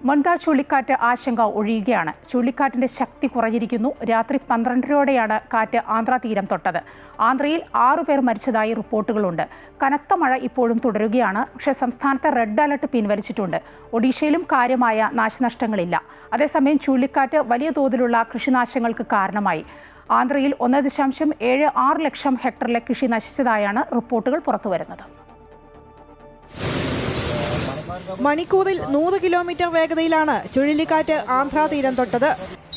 മൊണ്ടാർ ചുഴലിക്കാറ്റ് ആശങ്ക ഒഴിയുകയാണ്. ചുഴലിക്കാറ്റിന്റെ ശക്തി കുറഞ്ഞിരിക്കുന്നു. രാത്രി 12:30യോടെയാണ് കാറ്റ് ആന്ധ്രാ തീരം തൊട്ടത്. ആന്ധ്രയിൽ 6 പേർ മരിച്ചതായി റിപ്പോർട്ടുകളുണ്ട്. കനത്ത മഴ ഇപ്പോഴും തുടരുകയാണ്. പക്ഷേ സംസ്ഥാനത്തെ റെഡ് അലർട്ട് പിൻവലിച്ചിട്ടുണ്ട്. ഒഡീഷയിലും കാര്യമായ നാശനഷ്ടങ്ങളില്ല. അതേസമയം ചുഴലിക്കാറ്റ് വലിയ തോതിലുള്ള കൃഷിനാശങ്ങൾക്ക് കാരണമായി. ആന്ധ്രയിൽ 1.76 ലക്ഷം ഹെക്ടറിലെ കൃഷി നശിച്ചതായാണ് റിപ്പോർട്ടുകൾ പുറത്തുവരുന്നത്. മണിക്കൂറിൽ 100 കിലോമീറ്റർ വേഗതയിലാണ് ചുഴലിക്കാറ്റ് ആന്ധ്രാ തീരം തൊട്ടത്.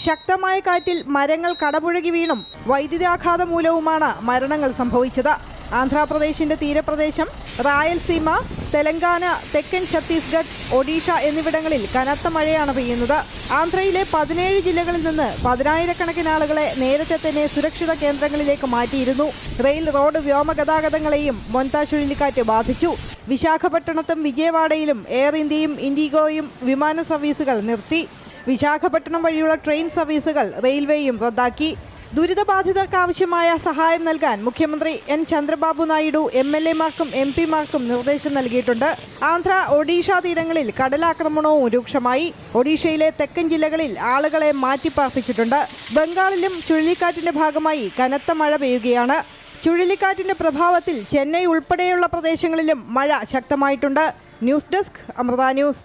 ശക്തമായ കാറ്റിൽ മരങ്ങൾ കടപുഴകി വീണും വൈദ്യുതാഘാതം മൂലവുമാണ് മരണങ്ങൾ സംഭവിച്ചത്. ആന്ധ്രാപ്രദേശിന്റെ തീരപ്രദേശം, റായൽസീമ, തെലങ്കാന, തെക്കൻ ഛത്തീസ്ഗഡ്, ഒഡീഷ എന്നിവിടങ്ങളിൽ കനത്ത മഴയാണ് പെയ്യുന്നത്. ആന്ധ്രയിലെ 17 ജില്ലകളിൽ നിന്ന് 10,000-കണക്കിന് ആളുകളെ നേരത്തെ തന്നെ സുരക്ഷിത കേന്ദ്രങ്ങളിലേക്ക് മാറ്റിയിരുന്നു. റെയിൽ, റോഡ്, വ്യോമഗതാഗതങ്ങളെയും മൊണ്ടാർ ചുഴലിക്കാറ്റ് ബാധിച്ചു. വിശാഖപട്ടണത്തും വിജയവാഡയിലും എയർ ഇന്ത്യയും ഇൻഡിഗോയും വിമാന സർവീസുകൾ നിർത്തി. വിശാഖപട്ടണം വഴിയുള്ള ട്രെയിൻ സർവീസുകൾ റെയിൽവേയും റദ്ദാക്കി. ദുരിതബാധിതർക്ക് ആവശ്യമായ സഹായം നൽകാൻ മുഖ്യമന്ത്രി എൻ ചന്ദ്രബാബു നായിഡു MLA-മാർക്കും MP-മാർക്കും നിർദ്ദേശം നൽകിയിട്ടുണ്ട്. ആന്ധ്ര, ഒഡീഷ തീരങ്ങളിൽ കടലാക്രമണവും രൂക്ഷമായി. ഒഡീഷയിലെ തെക്കൻ ജില്ലകളിൽ ആളുകളെ മാറ്റിപ്പാർപ്പിച്ചിട്ടുണ്ട്. ബംഗാളിലും ചുഴലിക്കാറ്റിന്റെ ഭാഗമായി കനത്ത മഴ പെയ്യുകയാണ്. ചുഴലിക്കാറ്റിന്റെ പ്രഭാവത്തിൽ ചെന്നൈ ഉൾപ്പെടെയുള്ള പ്രദേശങ്ങളിലും മഴ ശക്തമായിട്ടുണ്ട്. News desk, Amrita news.